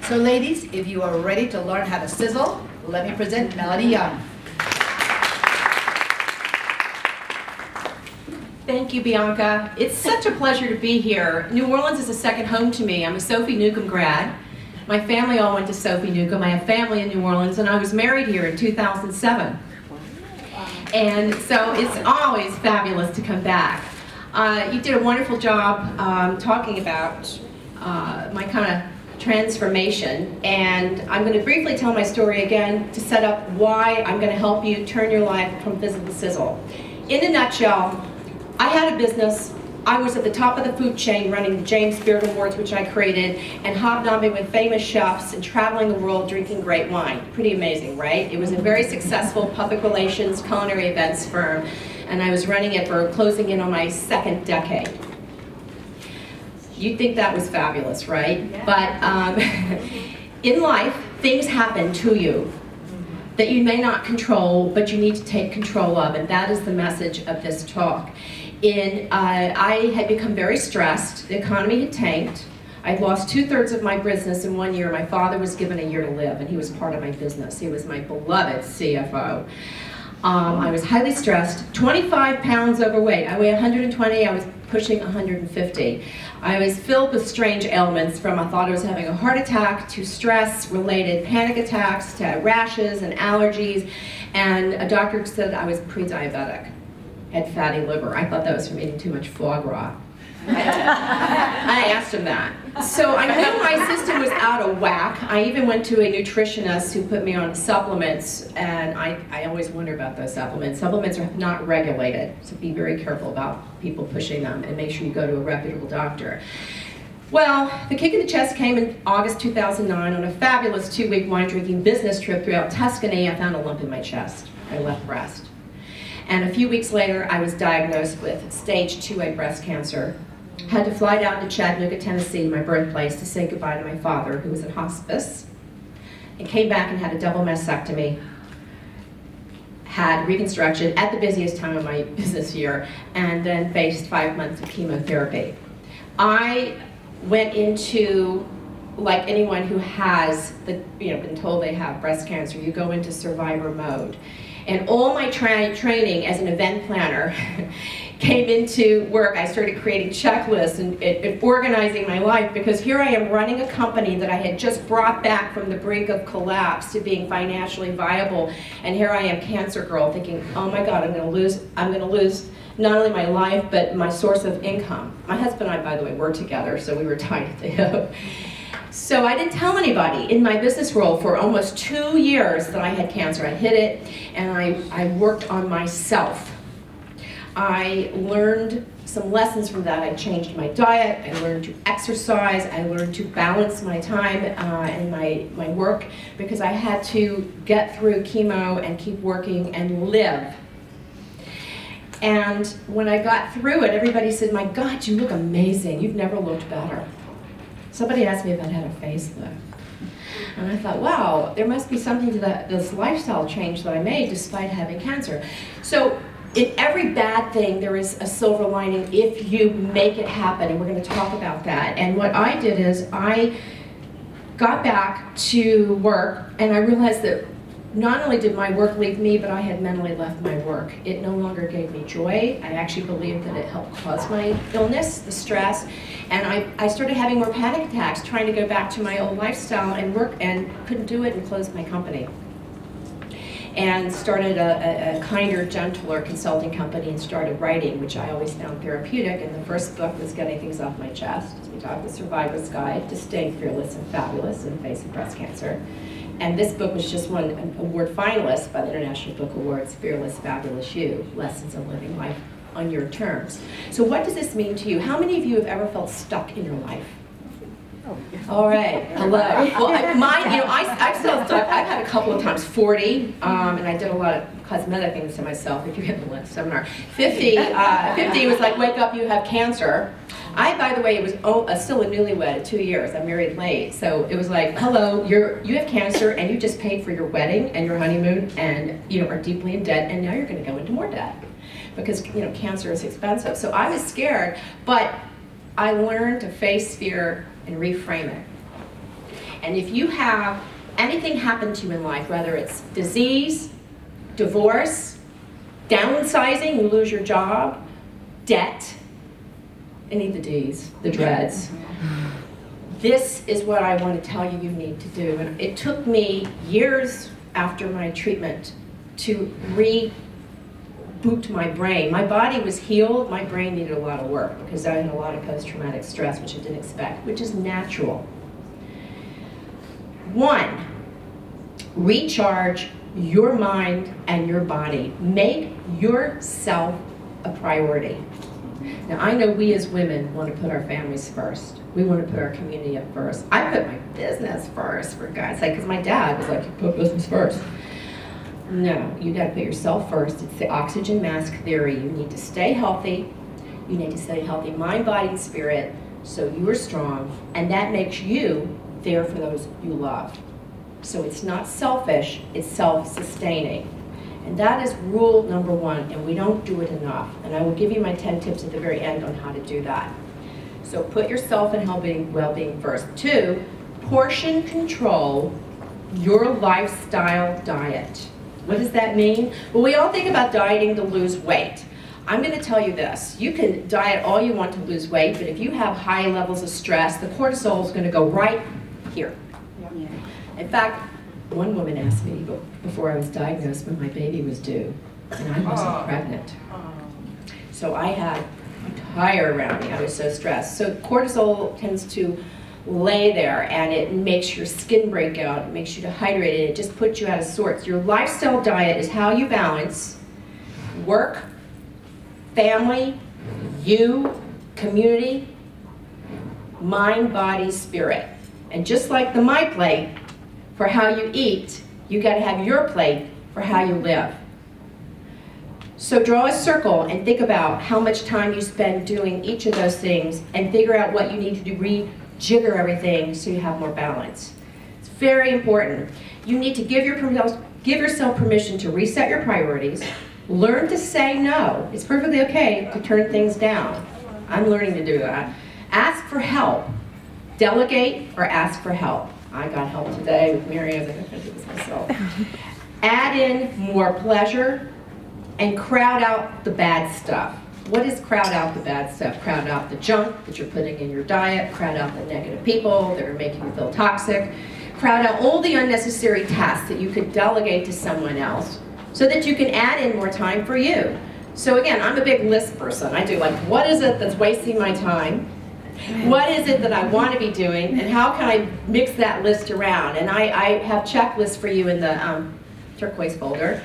So ladies, if you are ready to learn how to sizzle, let me present Melanie Young. Thank you, Bianca. It's such a pleasure to be here. New Orleans is a second home to me. I'm a Sophie Newcomb grad. My family all went to Sophie Newcomb. I have family in New Orleans, and I was married here in 2007. And so it's always fabulous to come back. You did a wonderful job talking about my kind of transformation, and I'm going to briefly tell my story again to set up why I'm going to help you turn your life from fizzle to sizzle. In a nutshell, I had a business. I was at the top of the food chain running the James Beard Awards, which I created, and hobnobbing with famous chefs and traveling the world drinking great wine. Pretty amazing, right? It was a very successful public relations culinary events firm, and I was running it for closing in on my second decade. You'd think that was fabulous, right? Yeah. But in life, things happen to you that you may not control, but you need to take control of, and that is the message of this talk. I had become very stressed. The economy had tanked. I'd lost 2/3 of my business in 1 year. My father was given a year to live, and he was part of my business. He was my beloved CFO. I was highly stressed, 25 pounds overweight. I weigh 120, I was pushing 150. I was filled with strange ailments, from I thought I was having a heart attack to stress-related panic attacks to rashes and allergies, and a doctor said I was pre-diabetic, had fatty liver. I thought that was from eating too much foie gras. I asked him that. So I knew my system was out of whack. I even went to a nutritionist who put me on supplements, and I always wonder about those supplements. Supplements are not regulated, so be very careful about people pushing them, and make sure you go to a reputable doctor. Well, the kick in the chest came in August 2009 on a fabulous 2-week wine drinking business trip throughout Tuscany. I found a lump in my chest, my left breast. And a few weeks later, I was diagnosed with stage 2A breast cancer. Had to fly down to Chattanooga, Tennessee, my birthplace, to say goodbye to my father, who was in hospice, and came back and had a double mastectomy, had reconstruction at the busiest time of my business year, and then faced 5 months of chemotherapy. I went into, like anyone who has been told they have breast cancer, you go into survivor mode. And all my training as an event planner came into work. I started creating checklists and organizing my life, because here I am running a company that I had just brought back from the brink of collapse to being financially viable, and here I am, cancer girl, thinking, oh my God, I'm going to lose not only my life but my source of income. My husband and I, by the way, were together, so we were tied at the hip. So I didn't tell anybody in my business role for almost 2 years that I had cancer. I hid it, and I worked on myself. I learned some lessons from that. I changed my diet, I learned to exercise, I learned to balance my time and my work, because I had to get through chemo and keep working and live. And when I got through it, everybody said, my God, you look amazing. You've never looked better. Somebody asked me if I had a facelift. And I thought, wow, there must be something to this lifestyle change that I made despite having cancer. So in every bad thing, there is a silver lining if you make it happen, and we're going to talk about that. And what I did is I got back to work, and I realized that not only did my work leave me, but I had mentally left my work. It no longer gave me joy. I actually believed that it helped cause my illness, the stress, and I started having more panic attacks, trying to go back to my old lifestyle and work, and couldn't do it, and closed my company. And started a kinder, gentler consulting company, and started writing, which I always found therapeutic. And the first book was getting things off my chest. We talked The Survivor's Guide to Staying Fearless and Fabulous in the Face of Breast Cancer. And this book was just won an award finalist by the International Book Awards, Fearless, Fabulous You, Lessons on Living Life on Your Terms. So what does this mean to you? How many of you have ever felt stuck in your life? All right, hello. Well, I've felt stuck. I've had a couple of times, 40, and I did a lot of cosmetic things to myself, if you get the seminar. 50 was like, wake up, you have cancer. I, by the way, was still a newlywed at 2 years. I married late, so it was like, hello, you have cancer, and you just paid for your wedding and your honeymoon, and are deeply in debt, and now you're going to go into more debt because cancer is expensive. So I was scared, but I learned to face fear and reframe it. And if you have anything happen to you in life, whether it's disease, divorce, downsizing, you lose your job, debt, any of the D's, the dreads, this is what I want to tell you need to do. And it took me years after my treatment to reboot my brain. My body was healed, my brain needed a lot of work because I had a lot of post-traumatic stress, which I didn't expect, which is natural. 1, recharge your mind and your body. Make yourself a priority. Now, I know we as women want to put our families first. We want to put our community up first. I put my business first, for God's sake, because my dad was like, you put business first. No, you got to put yourself first. It's the oxygen mask theory. You need to stay healthy. You need to stay healthy mind, body, and spirit, so you are strong, and that makes you there for those you love. So it's not selfish, it's self-sustaining. And that is rule number 1, and we don't do it enough. And I will give you my 10 tips at the very end on how to do that. So put yourself and well-being first. 2, portion control your lifestyle diet. What does that mean? Well, we all think about dieting to lose weight. I'm going to tell you this. You can diet all you want to lose weight, but if you have high levels of stress, the cortisol is going to go right here. Yeah. In fact, one woman asked me before I was diagnosed when my baby was due, and I wasn't pregnant. So I had a tire around me. I was so stressed. So cortisol tends to lay there, and it makes your skin break out. It makes you dehydrated. It just puts you out of sorts. Your lifestyle diet is how you balance work, family, you, community, mind, body, spirit. And just like the my plate for how you eat, you got to have your plate for how you live. So draw a circle and think about how much time you spend doing each of those things and figure out what you need to do, rejigger everything so you have more balance. It's very important. You need to give yourself permission to reset your priorities. Learn to say no. It's perfectly okay to turn things down. I'm learning to do that. Ask for help. Delegate or ask for help. I got help today with Mary. I was like, I'm going to do this myself. Add in more pleasure and crowd out the bad stuff. What is crowd out the bad stuff? Crowd out the junk that you're putting in your diet. Crowd out the negative people that are making you feel toxic. Crowd out all the unnecessary tasks that you could delegate to someone else so that you can add in more time for you. So again, I'm a big list person. I do like, what is it that's wasting my time? What is it that I want to be doing, and how can I mix that list around? And I have checklists for you in the turquoise folder.